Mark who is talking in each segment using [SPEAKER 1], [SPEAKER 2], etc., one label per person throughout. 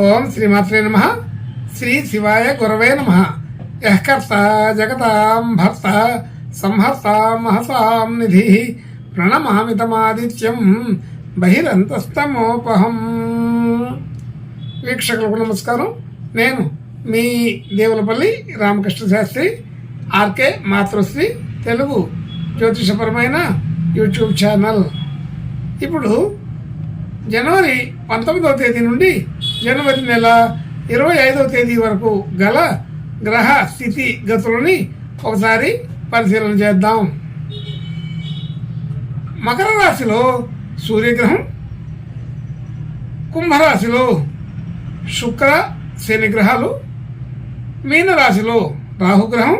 [SPEAKER 1] ఓం శ్రీమాత్రే నమః. శ్రీ శివాయ గురవే నమః. యః కర్త జగతాం భర్త సంహర్త మహసాం నిధి ప్రణమామితమాదిత్యం బహిరంతస్తమోపహం. వీక్షకులకు నమస్కారం. నేను మీ దేవులపల్లి రామకృష్ణ శాస్త్రి, ఆర్కే మాతృశ్రీ తెలుగు జ్యోతిషపరమైన యూట్యూబ్ ఛానల్. ఇప్పుడు జనవరి 19వ తేదీ నుండి జనవరి నెల 25వ తేదీ వరకు గల గ్రహ స్థితి గతులని ఒకసారి పరిశీలన చేద్దాం. మకర రాశిలో సూర్యగ్రహం, కుంభరాశిలో శుక్ర శని గ్రహాలు, మీనరాశిలో రాహుగ్రహం,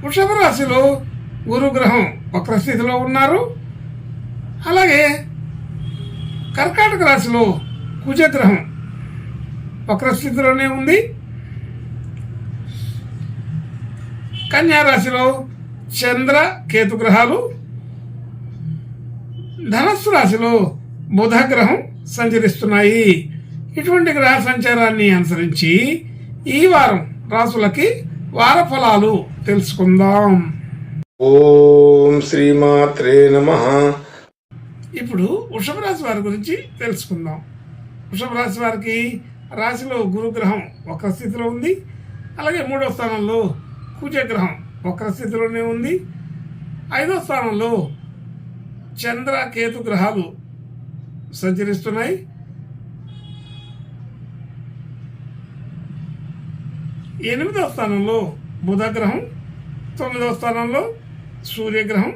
[SPEAKER 1] వృషభ రాశిలో గురుగ్రహం వక్రస్థితిలో ఉన్నారు. అలాగే కర్కాటక రాశిలో కుజగ్రహం వక్రస్థితిలోనే ఉంది. కన్యా రాశిలో చంద్ర కేతు గ్రహాలు, ధనస్సు రాశిలో బుధ గ్రహం సంచరిస్తున్నాయి. ఇటువంటి గ్రహ సంచారాన్ని అనుసరించి ఈ వారం రాశులకి వార ఫలాలు తెలుసుకుందాం.
[SPEAKER 2] ఓం శ్రీమాత్రే నమః.
[SPEAKER 1] ఇప్పుడు వృషభ రాశి వారి గురించి తెలుసుకుందాం. వృషభ రాశి వారికి రాశిలో గురుగ్రహం వక్ర స్థితిలో ఉంది. అలాగే 3వ స్థానంలో కుజగ్రహం వక్ర స్థితిలోనే ఉంది. 5వ స్థానంలో చంద్ర కేతు గ్రహాలు సంచరిస్తున్నాయి. 8వ స్థానంలో బుధ గ్రహం, 9వ స్థానంలో సూర్యగ్రహం,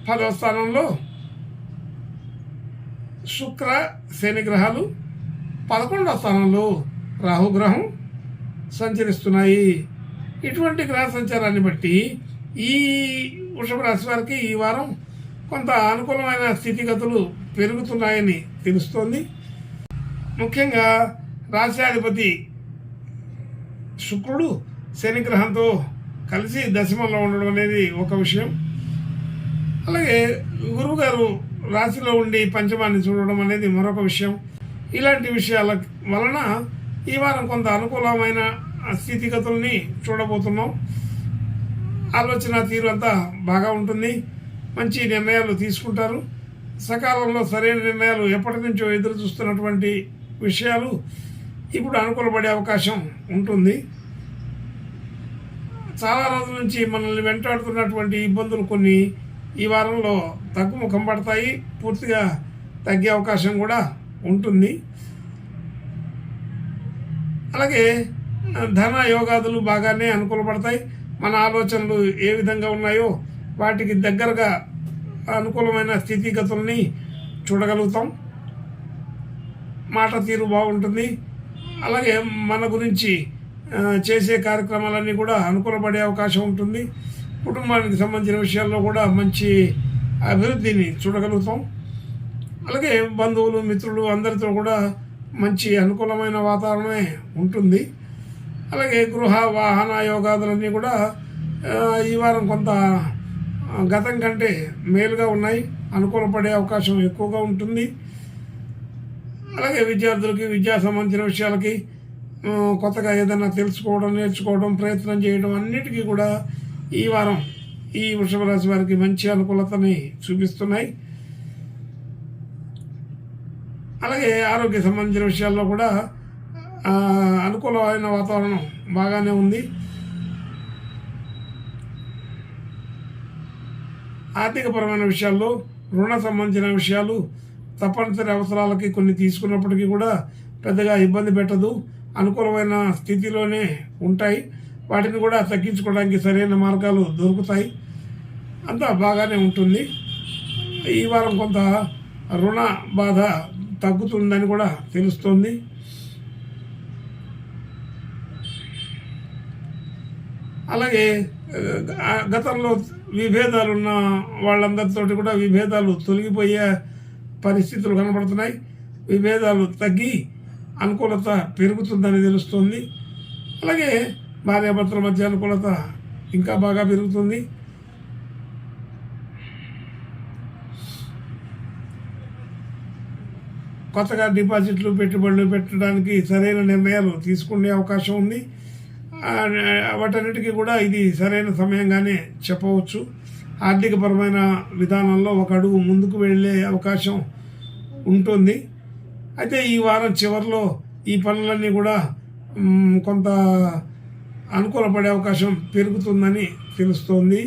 [SPEAKER 1] 10వ స్థానంలో శుక్ర శని గ్రహాలు, 11వ స్థానంలో రాహుగ్రహం సంచరిస్తున్నాయి. ఇటువంటి గ్రహ సంచారాన్ని బట్టి ఈ వృషభ రాశి వారికి ఈ వారం కొంత అనుకూలమైన స్థితిగతులు పెరుగుతున్నాయని తెలుస్తోంది. ముఖ్యంగా రాశ్యాధిపతి శుక్రుడు శని గ్రహంతో కలిసి దశమంలో ఉండడం అనేది ఒక విషయం. అలాగే గురువుగారు రాశిలో ఉండి పంచమాన్ని చూడడం అనేది మరొక విషయం. ఇలాంటి విషయాల వలన ఈ వారం కొంత అనుకూలమైన స్థితిగతుల్ని చూడబోతున్నాం. ఆలోచన తీరు అంతా బాగా ఉంటుంది. మంచి నిర్ణయాలు తీసుకుంటారు. సకాలంలో సరైన నిర్ణయాలు ఎప్పటి నుంచో ఎదురు చూస్తున్నటువంటి విషయాలు ఇప్పుడు అనుకూలపడే అవకాశం ఉంటుంది. చాలా రోజుల నుంచి మనల్ని వెంటాడుతున్నటువంటి ఇబ్బందులు కొన్ని ఈ వారంలో తగ్గుముఖం పడతాయి. పూర్తిగా తగ్గే అవకాశం కూడా ఉంటుంది. అలాగే ధన యోగాదులు బాగానే అనుకూలపడతాయి. మన ఆలోచనలు ఏ విధంగా ఉన్నాయో వాటికి దగ్గరగా అనుకూలమైన స్థితిగతుల్ని చూడగలుగుతాం. మాట తీరు బాగుంటుంది. అలాగే మన గురించి చేసే కార్యక్రమాలన్నీ కూడా అనుకూలపడే అవకాశం ఉంటుంది. కుటుంబానికి సంబంధించిన విషయాల్లో కూడా మంచి అభివృద్ధిని చూడగలుగుతాం. అలాగే బంధువులు మిత్రులు అందరితో కూడా మంచి అనుకూలమైన వాతావరణమే ఉంటుంది. అలాగే గృహ వాహన యోగాదులన్నీ కూడా ఈ వారం కొంత గతం కంటే మేలుగా ఉన్నాయి. అనుకూలపడే అవకాశం ఎక్కువగా ఉంటుంది. అలాగే విద్యార్థులకి విద్యా సంబంధించిన విషయాలకి కొత్తగా ఏదైనా తెలుసుకోవడం, నేర్చుకోవడం, ప్రయత్నం చేయడం అన్నిటికీ కూడా ఈ వారం ఈ వృషభ రాశి వారికి మంచి అనుకూలతని చూపిస్తున్నాయి. అలాగే ఆరోగ్య సంబంధించిన విషయాల్లో కూడా అనుకూలమైన వాతావరణం బాగానే ఉంది. ఆర్థికపరమైన విషయాల్లో రుణ సంబంధించిన విషయాలు తప్పనిసరి అవసరాలకి కొన్ని తీసుకున్నప్పటికీ కూడా పెద్దగా ఇబ్బంది పెట్టదు. అనుకూలమైన స్థితిలోనే ఉంటాయి. వాటిని కూడా తగ్గించుకోవడానికి సరైన మార్గాలు దొరుకుతాయి. అంతా బాగానే ఉంటుంది. ఈ వారం కొంత రుణ బాధ తగ్గుతుందని కూడా తెలుస్తోంది. అలాగే గతంలో విభేదాలున్న వాళ్ళందరితోటి కూడా విభేదాలు తొలగిపోయే పరిస్థితులు కనబడుతున్నాయి. విభేదాలు తగ్గి అనుకూలత పెరుగుతుందని తెలుస్తుంది. అలాగే భార్యాభర్తల మధ్య అనుకూలత ఇంకా బాగా పెరుగుతుంది. కొత్తగా డిపాజిట్లు పెట్టుబడులు పెట్టడానికి సరైన నిర్ణయాలు తీసుకునే అవకాశం ఉంది. వాటన్నిటికీ కూడా ఇది సరైన సమయంగానే చెప్పవచ్చు. ఆర్థికపరమైన విధానంలో ఒక అడుగు ముందుకు వెళ్ళే అవకాశం ఉంటుంది. అయితే ఈ వారం చివరిలో ఈ పనులన్నీ కూడా కొంత అనుకూలపడే అవకాశం పెరుగుతుందని తెలుస్తోంది.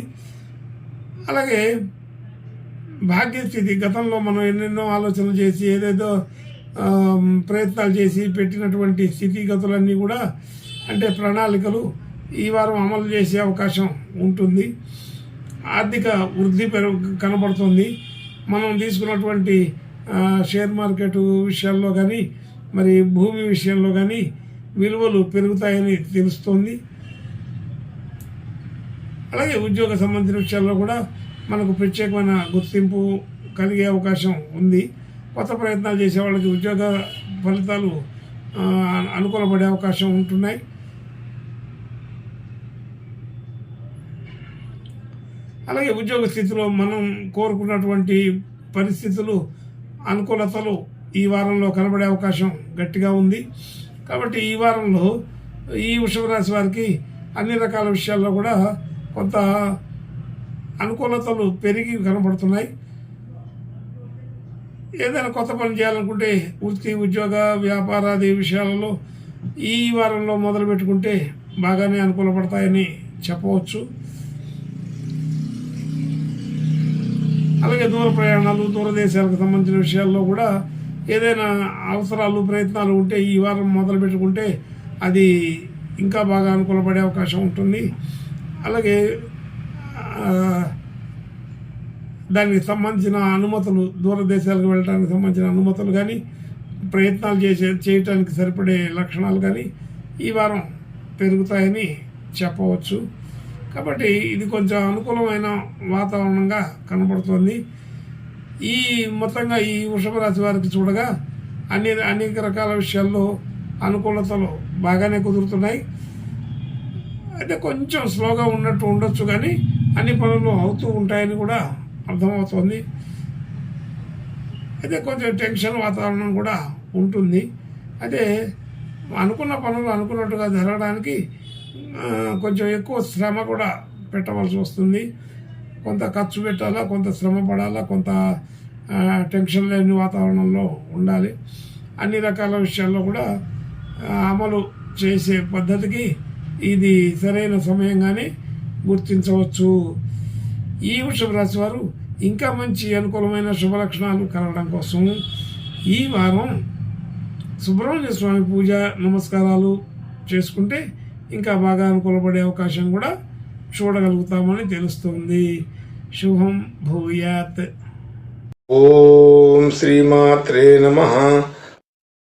[SPEAKER 1] అలాగే భాగ్యస్థితి, గతంలో మనం ఎన్నెన్నో ఆలోచనలు చేసి ఏదేదో ప్రయత్నాలు చేసి పెట్టినటువంటి స్థితిగతులన్నీ కూడా అంటే ప్రణాళికలు ఈ వారం అమలు చేసే అవకాశం ఉంటుంది. ఆర్థిక వృద్ధి కనబడుతుంది. మనం తీసుకున్నటువంటి షేర్ మార్కెట్ విషయాల్లో కానీ మరి భూమి విషయంలో కానీ విలువలు పెరుగుతాయని తెలుస్తోంది. అలాగే ఉద్యోగ సంబంధించిన విషయాల్లో కూడా మనకు ప్రత్యేకమైన గుర్తింపు కలిగే అవకాశం ఉంది. కొత్త ప్రయత్నాలు చేసే వాళ్ళకి ఉద్యోగ ఫలితాలు అనుకూలపడే అవకాశం ఉంటున్నాయి. అలాగే ఉద్యోగ స్థితిలో మనం కోరుకున్నటువంటి పరిస్థితులు అనుకూలతలు ఈ వారంలో కనబడే అవకాశం గట్టిగా ఉంది. కాబట్టి ఈ వారంలో ఈ వృషభ రాశి వారికి అన్ని రకాల విషయాల్లో కూడా కొంత అనుకూలతలు పెరిగి కనబడుతున్నాయి. ఏదైనా కొత్త పని చేయాలనుకుంటే వృత్తి, ఉద్యోగ, వ్యాపారాది విషయాలలో ఈ వారంలో మొదలు పెట్టుకుంటే బాగానే అనుకూలపడతాయని చెప్పవచ్చు. అలాగే దూర ప్రయాణాలు, దూరదేశాలకు సంబంధించిన విషయాల్లో కూడా ఏదైనా అవసరాలు, ప్రయత్నాలు ఉంటే ఈ వారం మొదలు పెట్టుకుంటే అది ఇంకా బాగా అనుకూలపడే అవకాశం ఉంటుంది. అలాగే దానికి సంబంధించిన అనుమతులు, దూరదేశాలకు వెళ్ళడానికి సంబంధించిన అనుమతులు కానీ ప్రయత్నాలు చేయటానికి సరిపడే లక్షణాలు కానీ ఈ వారం పెరుగుతాయని చెప్పవచ్చు. కాబట్టి ఇది కొంచెం అనుకూలమైన వాతావరణంగా కనబడుతుంది. ఈ మొత్తంగా ఈ వృషభ రాశి వారికి చూడగా అనేక రకాల విషయాల్లో అనుకూలతలు బాగానే కుదురుతున్నాయి. అయితే కొంచెం స్లోగా ఉన్నట్టు ఉండొచ్చు, కానీ అన్ని పనులు అవుతూ ఉంటాయని కూడా అర్థమవుతుంది. అయితే కొంచెం టెన్షన్ వాతావరణం కూడా ఉంటుంది. అయితే అనుకున్న పనులు అనుకున్నట్టుగా జరగడానికి కొంచెం ఎక్కువ శ్రమ కూడా పెట్టవలసి వస్తుంది. కొంత ఖర్చు పెట్టాలా, కొంత శ్రమ పడాలా, కొంత టెన్షన్ లేని వాతావరణంలో ఉండాలి. అన్ని రకాల విషయాల్లో కూడా అమలు చేసే పద్ధతికి ఇది సరైన సమయంగానే గుర్తించవచ్చు. ఈ వృషభ రాశి వారు ఇంకా మంచి అనుకూలమైన శుభ లక్షణాలు కలగడం కోసం ఈ వారం సుబ్రహ్మణ్య స్వామి పూజ, నమస్కారాలు చేసుకుంటే ఇంకా బాగా అనుకూలపడే అవకాశం కూడా చూడగలుగుతామని తెలుస్తుంది. శుభం భూయాత్.
[SPEAKER 2] ఓం శ్రీమాత్రే నమః.